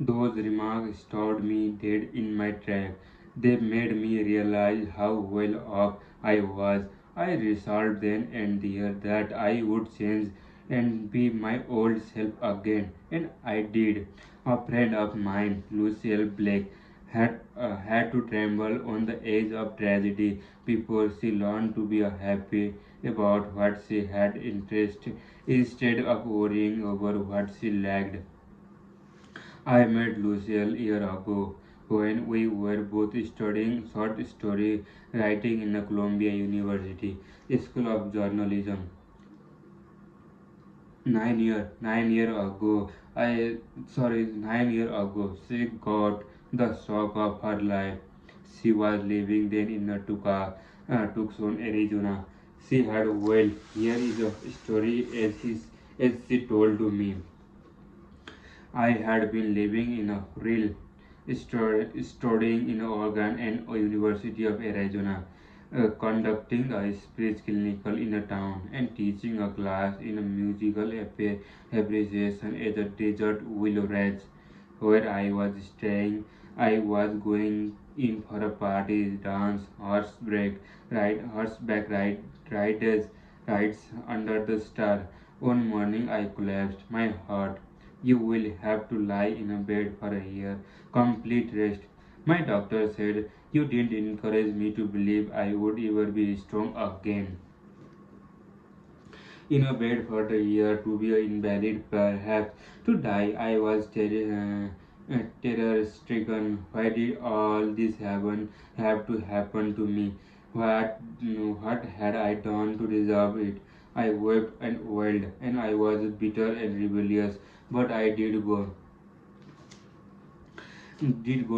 Those remarks stopped me dead in my track. They made me realize how well off I was. I resolved then and there that I would change and be my old self again, and I did. A friend of mine, Lucille Blake, had to tremble on the edge of tragedy before she learned to be happy about what she had interest instead of worrying over what she lacked. I met Lucille a year ago when we were both studying short story writing in the Columbia University School of Journalism. 9 year ago, 9 year ago, she got the shock of her life. She was living then in Tucson, Arizona. She had well, here is a story as she told to me. I had been living in a real studying in Oregon and University of Arizona, conducting a speech clinical in a town and teaching a class in a musical appreciation at the Desert Willow Ranch, where I was staying. I was going in for a party, dance, horseback rides under the star. One morning I collapsed. My heart, you will have to lie in a bed for a year, complete rest. My doctor said you didn't encourage me to believe I would ever be strong again. In a bed for a year, to be an invalid, perhaps to die. I was terror stricken. Why did all this have to happen to me? What had I done to deserve it? I wept and wailed, and I was bitter and rebellious. But I did go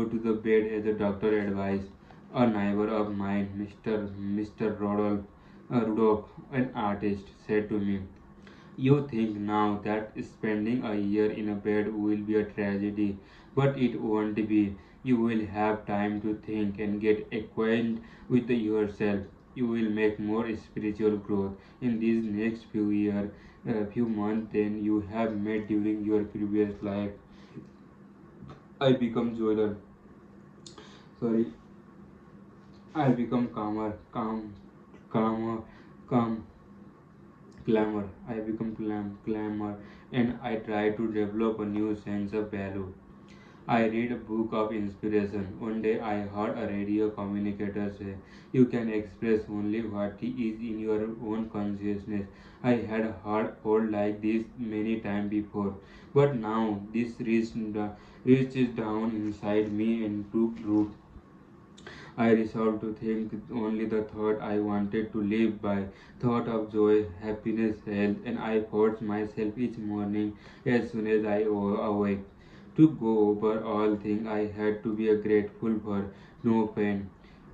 to the bed as the doctor advised. A neighbor of mine, Mr. Rudolph, an artist, said to me, "You think now that spending a year in a bed will be a tragedy, but it won't be. You will have time to think and get acquainted with yourself. You will make more spiritual growth in these next few months than you have made during your previous life." I become joiner. Sorry, I become calmer, calm, clamor. I become clamor, and I try to develop a new sense of value. I read a book of inspiration. One day I heard a radio communicator say, "You can express only what is in your own consciousness." I had heard word like this many times before, but now this reaches down inside me and took root. I resolved to think only the thought I wanted to live by, thought of joy, happiness, health, and I forced myself each morning as soon as I awake to go over all things I had to be grateful for, no pain,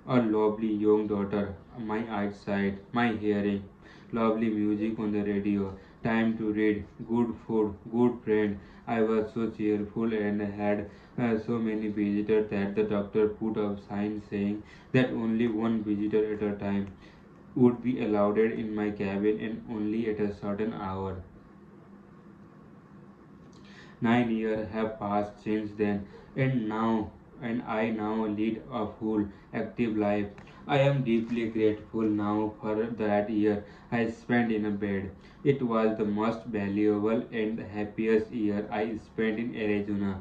a lovely young daughter, my eyesight, my hearing, lovely music on the radio, time to read, good food, good friend. I was so cheerful and had so many visitors that the doctor put up signs saying that only one visitor at a time would be allowed in my cabin and only at a certain hour. 9 years have passed since then, and I now lead a full, active life. I am deeply grateful now for that year I spent in a bed. It was the most valuable and happiest year I spent in Arizona.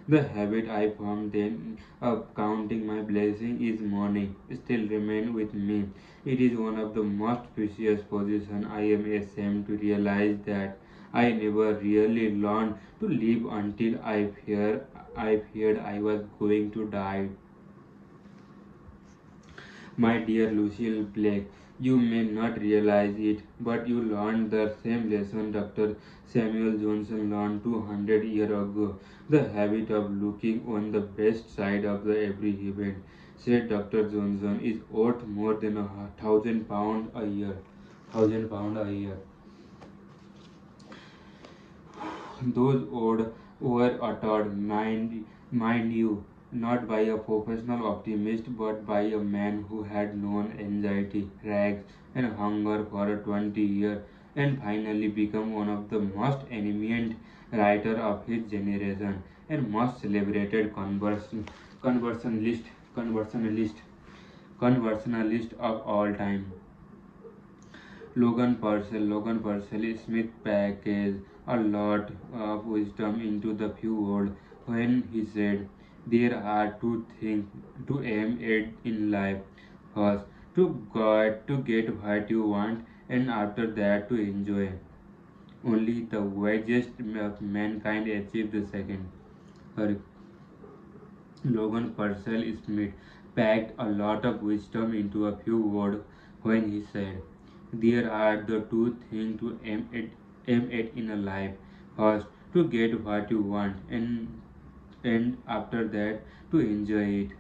The habit I formed then of counting my blessing each morning still remain with me. It is one of the most precious possessions. I am ashamed to realize that I never really learned to live until I feared I was going to die. My dear Lucille Blake, you may not realize it, but you learned the same lesson Dr. Samuel Johnson learned 200 years ago. The habit of looking on the best side of every event, said Dr. Johnson, is worth more than £1,000 a year. £1,000 a year. Those odds were uttered, mind you, not by a professional optimist, but by a man who had known anxiety, rags, and hunger for 20 years, and finally become one of the most eminent writer of his generation and most celebrated conversationalist, conversationalist, conversationalist of all time. Logan Purcell Smith packaged a lot of wisdom into the few words when he said, "There are two things to aim at in life. First, to get what you want, and after that, to enjoy. Only the wisest of mankind achieve the second." Her Logan Purcell Smith packed a lot of wisdom into a few words when he said, "There are the two things to aim at in a life. First, to get what you want, and after that, to enjoy it.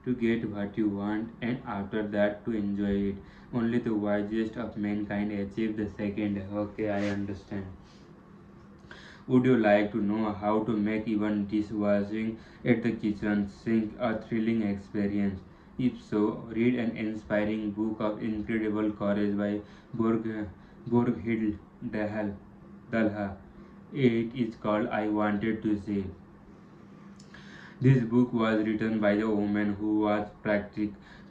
To get what you want, and after that, to enjoy it. Only the wisest of mankind achieve the second." Okay, I understand. Would you like to know how to make even dishwashing at the kitchen sink a thrilling experience? If so, read an inspiring book of incredible courage by Borg, Borghild Dalha. It is called I Wanted to See. This book was written by a woman who was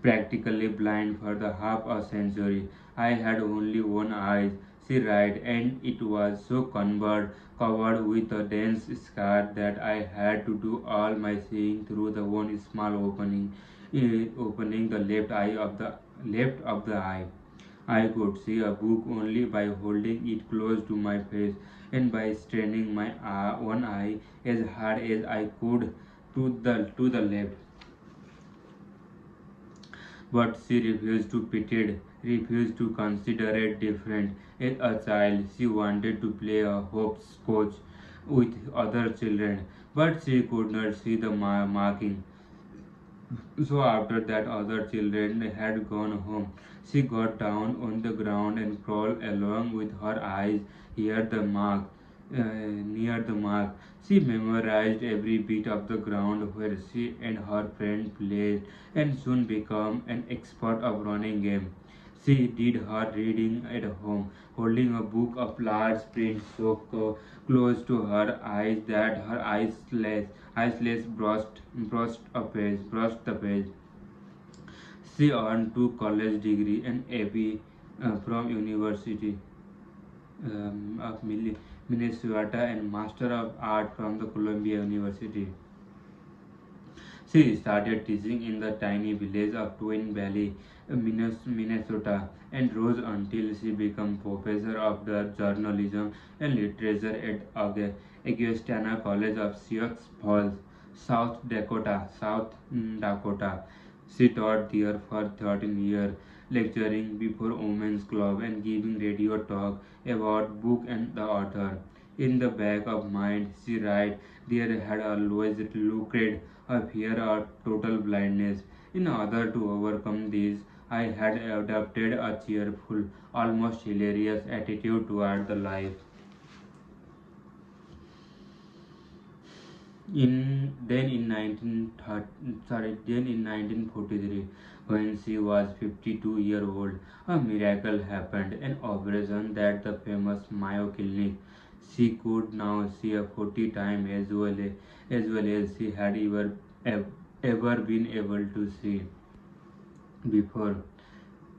practically blind for the half a century. "I had only one eye," she writes, "and it was so covered with a dense scar that I had to do all my seeing through the one small opening the left of the eye. I could see a book only by holding it close to my face and by straining my one eye as hard as I could to the left." But she refused to consider it different. As a child, she wanted to play a hopscotch with other children, but she could not see the marking. So after that other children had gone home, she got down on the ground and crawled along with her eyes near the mark. She memorized every bit of the ground where she and her friend played, and soon became an expert of running game. She did her reading at home, holding a book of large print so close to her eyes that her eyelash brushed the page. She earned two college degree and AB from University of Minnesota and Master of Art from the Columbia University. She started teaching in the tiny village of Twin Valley, Minnesota, and rose until she became professor of the journalism and literature at Augustana College of Sioux Falls, South Dakota. She taught there for 13 years, lecturing before women's club and giving radio talk about book and the author. In the back of mind, she writes, there had always looked a fear of total blindness. In order to overcome this, I had adopted a cheerful, almost hilarious attitude toward the life. In 1943, when she was 52-year old, a miracle happened. An operation that the famous Mayo Clinic. She could now see a 40 times as well as she had ever been able to see before.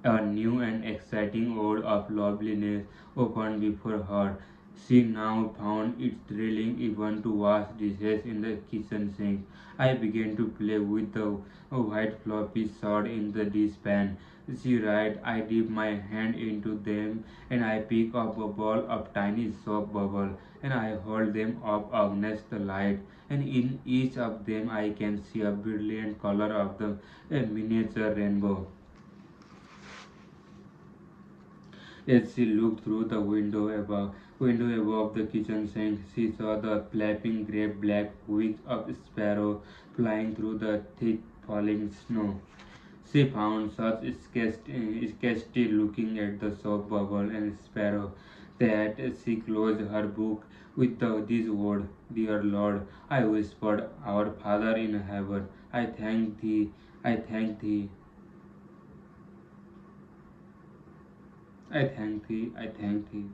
A new and exciting world of loveliness opened before her. She now found it thrilling even to wash dishes in the kitchen sink. I began to play with the white floppy sod in the dishpan. She writes, I dip my hand into them and I pick up a ball of tiny soap bubble and I hold them up against the light. And in each of them I can see a brilliant color of the a miniature rainbow. As she looked through the window above the kitchen sink, she saw the flapping grey black wings of sparrow flying through the thick falling snow. She found such scarcity looking at the soap bubble and sparrow that she closed her book with these words, Dear Lord, I whispered, Our Father in heaven, I thank thee, I thank thee.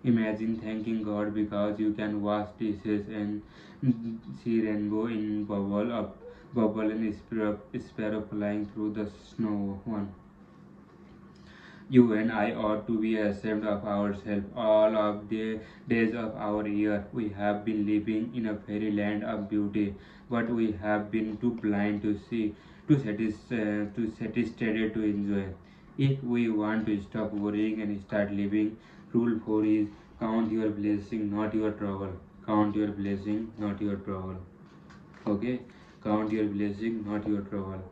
Imagine thanking God because you can wash dishes and see rainbow in bubble and sparrow flying through the snow. One. You and I ought to be ashamed of ourselves. All of the days of our year, we have been living in a fairyland of beauty, but we have been too blind to see, too satisfied to enjoy. If we want to stop worrying and start living, rule 4 is count your blessing, not your trouble. Count your blessing, not your trouble. Okay? Count your blessing, not your trouble.